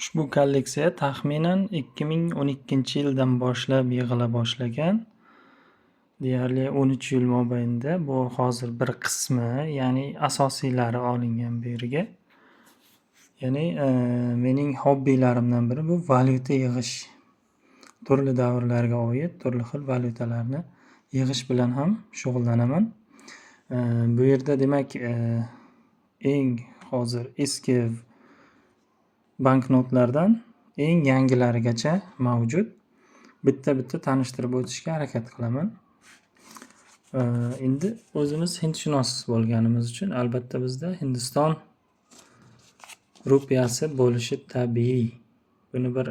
Ushbu kolleksiya taxminan 2012-yildan boshlab yig'ila boshlagan. Deyarli 13 yil mobaynida bu hozir bir qismi, ya'ni asosiylari olingan bu yerga. Ya'ni mening hobbilarimdan biri bu valyuta yig'ish. Turli davrlarga oid turli xil valyutalarni yig'ish bilan ham shug'ullanaman. Bu yerda demak eng hozir eski banknotlardan eng yangilarigacha mavjud. Bitta tanishtirib o'tishga harakat qilaman. Endi o'zimiz hindshunos bo'lganimiz uchun albatta bizda Hindiston rupiyasi bo'lishi tabiiy. Buni bir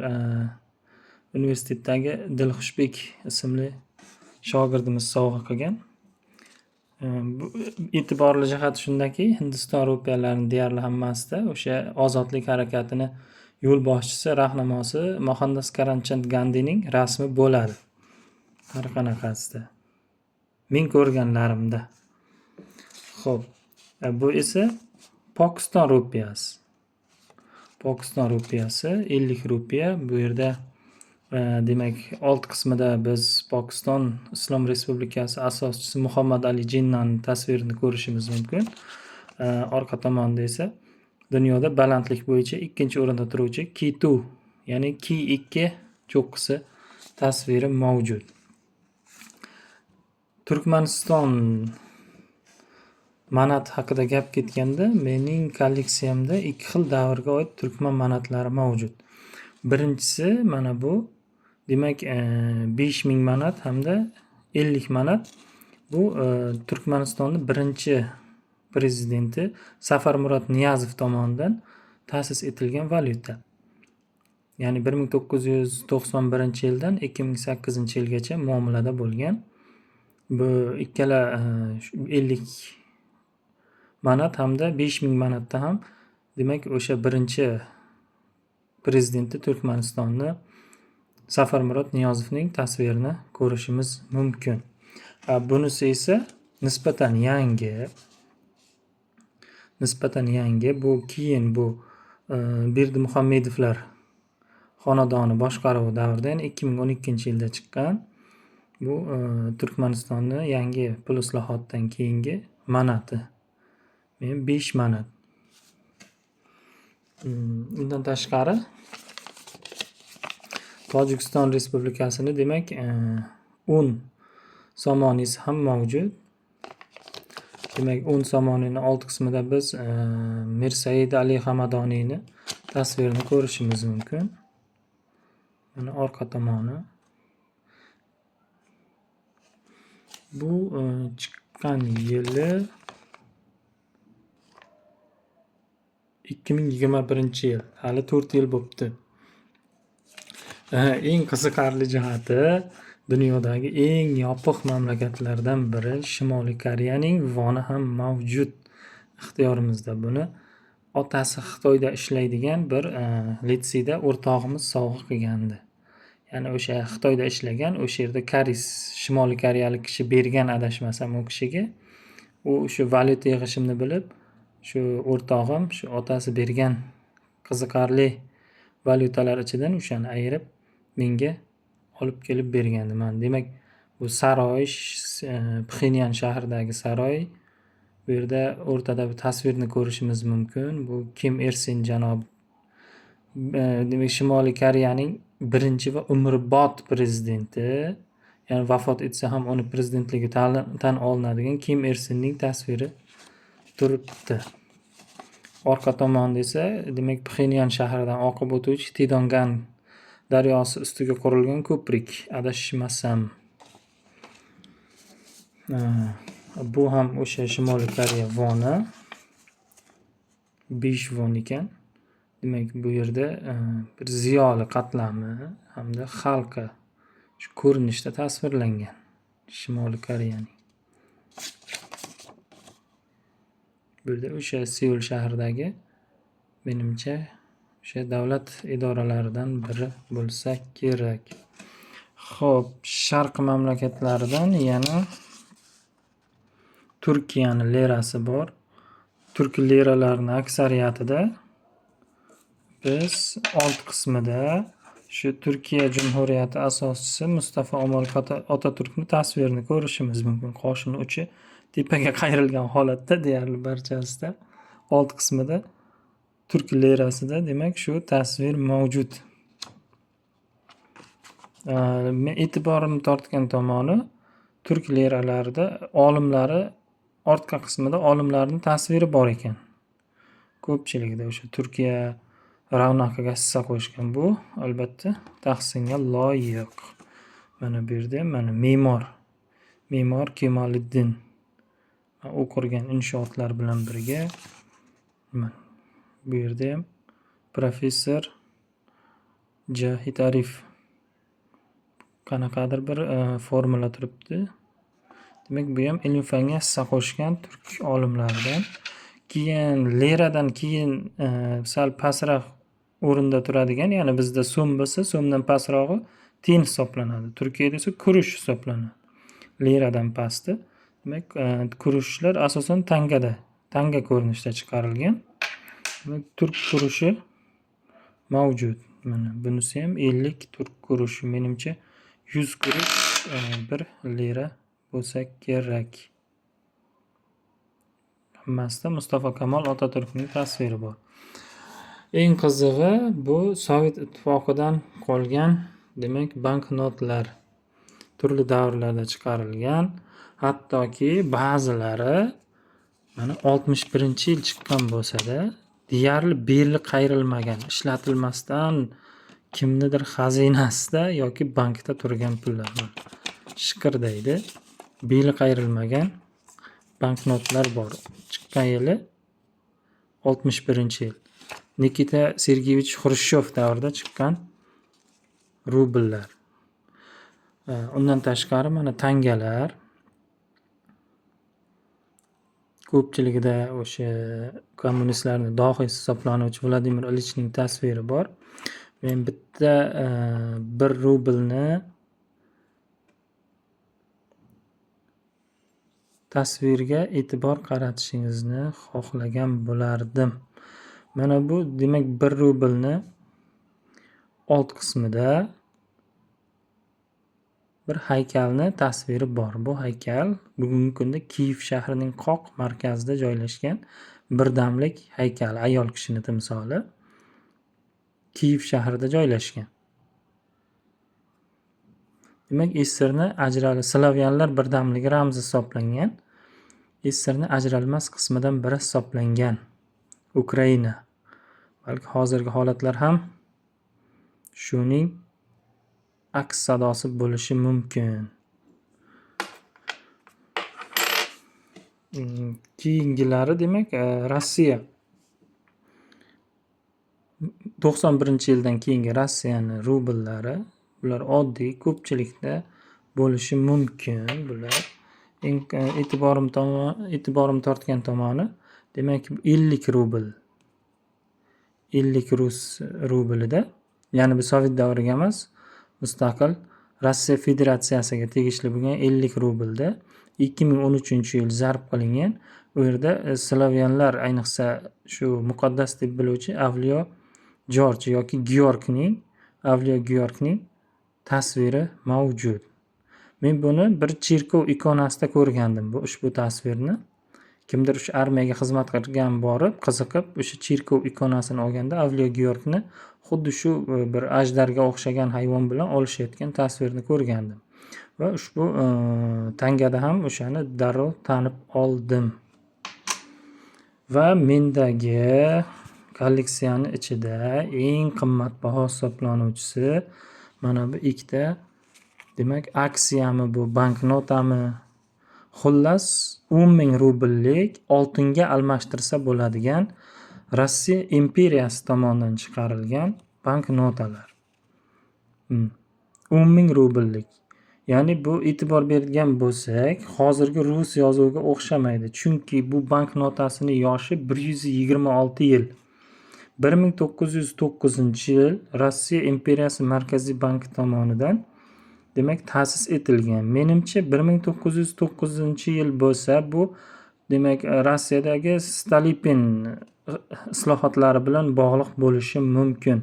universitetdagi Dilxushbek ismli shogirdimiz sovg'a qilgan. Bu e'tiborli jihati shundaki, Hindiston rupiyalarini deyarli hammasida o'sha ozodlik harakatini yo'l boshchisi, rahnamosi Mohandas Karamchand Gandining rasmi bo'ladi. Har qanaqasida. Men ko'rganlarimda. Xo'p, bu esa Pokiston rupiyasi. Pokiston rupiyasi 50 rupiya. Bu yerda demak old qismida biz Pokiston Islom Respublikasi asoschisi Muhammad Ali Jinnani tasvirini ko'rishimiz mumkin. Orqa tomonda esa dunyoda balandlik bo'yicha ikkinchi o'rinda turuvchi K2, ya'ni K2 cho'qqisi tasviri mavjud. Turkmaniston manat haqida gap ketganda, mening kolleksiyamda ikki xil davrga oid turkman manatlari mavjud. Birinchisi mana bu, demak 5000 manat hamda 50 manat. Bu Turkmanistonning birinchi prezidenti Safarmurod Niyazov tomonidan ta'sis etilgan valyuta. Ya'ni 1991-yildan 2008-yilgacha muomalada bo'lgan. Bu ikkala 50 manat hamda 5000 manatda ham demak o'sha birinchi prezidenti Turkmanistonni Safarmurod Niyozovning tasvirini ko'rishimiz mumkin. Bunisi esa nisbatan yangi. Bu keyin bu Berdimuhammedovlar xonadoni boshqaruvi davrida, ya'ni 2012-yilda chiqqan. Bu Turkmanistonni yangi pul islohotidan keyingi manati. 5 manat. Undan tashqari Tojikiston Respublikasini demak 10 somonisi ham mavjud. Demak 10 somonini old qismida biz Mirsaid Ali Hamadoniyni tasvirini ko'rishimiz mumkin. Mana orqa tomoni. Bu chiqqan yili 2021-yil. Hali 4 yil bo'libdi. Eng qiziqarli jihati, dunyodagi eng yopiq mamlakatlardan biri Shimoliy Koreyaning voni ham mavjud ixtiyorimizda. Buni otasi Xitoyda ishlaydigan bir litseyda o'rtog'imiz sovg'a qilgandi. Ya'ni o'sha Xitoyda ishlagan, o'sha yerda Koreys, Shimoliy Koreyalik kishi bergan adashmasam u kishiga. U shu valyuta yig'ishimni bilib, shu o'rtog'im shu otasi bergan qiziqarli valyutalar ichidan o'shani ayirib menga olib kelib bergandi. Demak, bu saroy, Pxenyan shahridagi saroy. Bu yerda o'rtada bir tasvirni ko'rishimiz mumkin. Bu Kim Ir Sen janob. Demak, Shimoliy Koreyaning birinchi va umrbod prezidenti, ya'ni vafot etsa ham uni prezidentligi tan olinadigan Kim Ir Senning tasviri turibdi. Orqa tomonda esa demak Pxenyan shahridan oqib o'tuvchi Tidongan daryosi ustiga qurilgan ko'prik, adashmasam. Bu ham o'sha Shimoliy Koreya voni. 5 von ekan. Demak, bu yerda bir ziyoli qatlami hamda xalqi shu ko'rinishda tasvirlangan Shimoliy Koreyaning. Bu yerda o'sha Seul shahridagi menimcha o'sha davlat idoralaridan biri bo'lsa kerak. Xo'p, Sharq mamlakatlaridan yana Turkiyaning lirasi bor. Turk liralarining aksariyatida biz old qismida shu Turkiya Jumhuriyati asoschisi Mustafa Kemal Otaturkni tasvirini ko'rishimiz mumkin. Qoshini uchi tepaga qayrilgan holatda deyarli barchasida. Old qismida turk lirasida demak shu tasvir mavjud. Men e'tiborimni tortgan tomoni turk liralarida olimlari ortqa qismida olimlarning tasviri bor ekan. Ko'pchiligida o'sha Turkiya ravnaqiga hissa qo'shgan bu albatta tahsinga loyiq. Mana bu yerda mana me'mor Kemoliddin u qurgan inshootlar bilan birga bu yerda ham professor Jahid Arif qanaqadir bir formula turibdi. Demak bu ham ilm fanga hissa qo'shgan turk olimlaridan. Keyin liradan keyin sal pastroq o'rinda turadigan, ya'ni bizda so'm bo'lsa, so'mdan pastrog'i tiyin hisoblanadi. Turkiyada esa kurush hisoblanadi. Liradan pasti. Demak, kurushlar asosan tanga ko'rinishida chiqarilgan. Demak, turk kurushi mavjud. Mana bunisi ham 50 turk kurushi. Menimcha 100 kurush 1 lira bo'lsa kerak. Hammasida Mustafa Kemal Otaturkning tasviri bor. Eng qizig'i bu Sovet ittifoqidan qolgan, demak, banknotlar turli davrlarda chiqarilgan. Hattoki ba'zilari mana 61-yil chiqqan bo'lsa-da, deyarli beli qayrilmagan, ishlatilmasdan kimnidir xazinasida yoki bankda turgan pullar bor. Shiqirdaydi. Beli qayrilmagan banknotlar bor. Chiqqan yili 61-yil. Nikita Sergeyevich Xrushchev davrida chiqqan rubllar. Undan tashqari mana tangalar. Ko'pchiligida o'sha kommunistlarning dohiysi hisoblanuvchi Vladimir Ilichning tasviri bor. Men bitta 1 rublni tasvirga e'tibor qaratishingizni xohlagan bo'lardim. Mana bu demak 1 rublni old qismida bir haykalni tasviri bor. Bu haykal bugungi kunda Kiyev shahrining qoq markazida joylashgan birdamlik haykal, ayol kishini timsoli. Kiyev shahrida joylashgan. Demak, Sssrni Slavyanlar birdamligi ramzi hisoblangan. Sssrni ajralmas qismidan biri hisoblangan Ukraina. Balki hozirgi holatlar ham shuning aks sadosi bo'lishi mumkin. Keyingilari demak Rossiya 91-yildan keyingi Rossiyaning rubllari, bular oddiy ko'pchilikda bo'lishi mumkin. Bular eng e'tiborim tortgan tomoni demak 50 rubl. 50 rus rublida, ya'ni bu Sovet davriga emas, mustaqil Rossiya Federatsiyasiga tegishli bo'lgan 50 rublda 2013-yil zarb qilingan. U yerda slavyanlar, ayniqsa shu muqaddas deb biluvchi Avliyo George yoki Avliyo Georgning tasviri mavjud. Men buni bir cherkov ikonasida ko'rgandim, bu ushbu tasvirni. Kimdir o'sha armiyaga xizmat qilgan borib, qiziqib, o'sha cherkov ikonasini olganda Avliyo Georgni xuddi shu bir ajdarga o'xshagan hayvon bilan olishayotgan tasvirni ko'rgandim. Va ushbu tangada ham o'shani darrov tanib oldim. Va mendagi kolleksiyani ichida eng qimmatbaho hisoblanuvchisi mana bu ikkita, demak, aksiyami bu, banknotami, xullas 10,000 rubllik oltinga almashtirsa bo'ladigan Rossiya imperiyasi tomonidan chiqarilgan banknotalar. 10,000 rubllik. Ya'ni bu e'tibor bergan bo'lsak, hozirgi rus yozuviga o'xshamaydi. Chunki bu banknotasining yoshi 126 yil. 1909-yil Rossiya imperiyasi Markaziy banki tomonidan demak ta'sis etilgan. Menimcha 1909-yil bo'lsa, bu demak Rossiyadagi Stalipin islohotlari bilan bog'liq bo'lishi mumkin.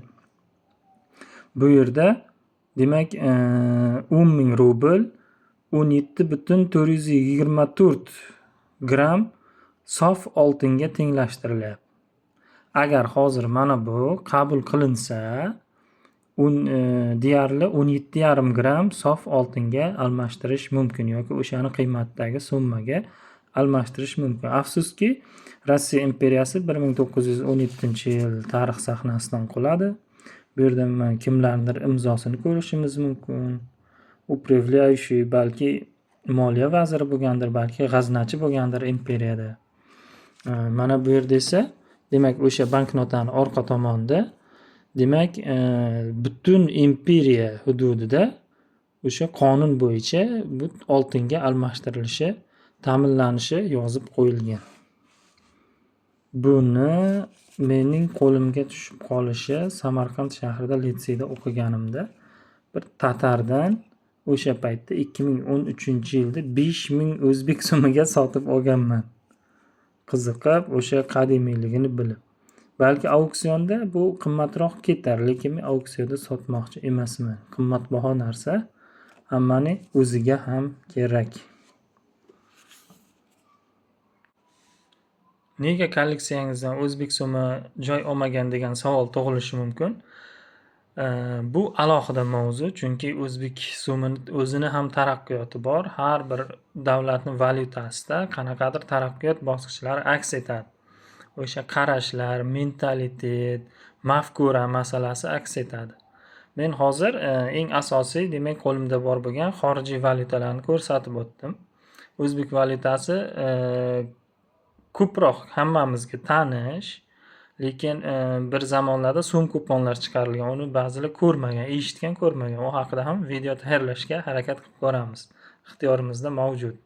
Bu yerda demak 10.000 rubl 17,424 gram sof oltinga tenglashtirilyapti. Agar hozir mana bu qabul qilinsa, deyarli 17,5 gram sof oltinga almashtirish mumkin yoki o'shani qiymatdagi summaga almashtirish mumkin. Afsuski, Rossiya imperiyasi 1917-yil tarix sahnasidan qoladi. Bu yerda kimlardir imzosini ko'rishimiz mumkin. Upravляющий balki moliya vaziri bo'lgandir, balki g'aznachi bo'lgandir imperiyada. Mana bu yerda esa demak o'sha banknotani orqa tomonida demak butun imperiya hududida o'sha qonun bo'yicha bu oltinga almashtirilishi, ta'minlanishi yozib qo'yilgan. Buni mening qo'limga tushib qolishi Samarqand shahrida litseyda o'qiganimda bir tatardan o'sha paytda 2013-yilda 5.000 o'zbek so'miga sotib olganman. Qiziqib, o'sha qadimiyligini bilib. Balki auksionda bu qimmatroq ketar, lekin men auksionda sotmoqchi emasman. Qimmatbaho narsa hammaning o'ziga ham kerak. Nega kolleksiyangizdan o'zbek so'mi joy olmagan degan savol tug'ilishi mumkin. Bu alohida mavzu, chunki o'zbek so'mini o'zini ham taraqqiyoti bor. Har bir davlatning valyutasida qanaqadir taraqqiyot bosqichlari aks etadi. O'sha qarashlar, mentalitet, mafkura masalasi aks etadi. Men hozir eng asosiy demak qo'limda bor bo'lgan xorijiy valyutalarni ko'rsatib o'tdim. O'zbek valyutasi ko'proq hammamizga tanish, lekin bir zamonlarda so'm kuponlar chiqarilgan. Uni ba'zilar ko'rmagan, eshitgan, ko'rmagan. U haqida ham video tayyorlashga harakat qilib ko'ramiz. Ixtiyorimizda mavjud.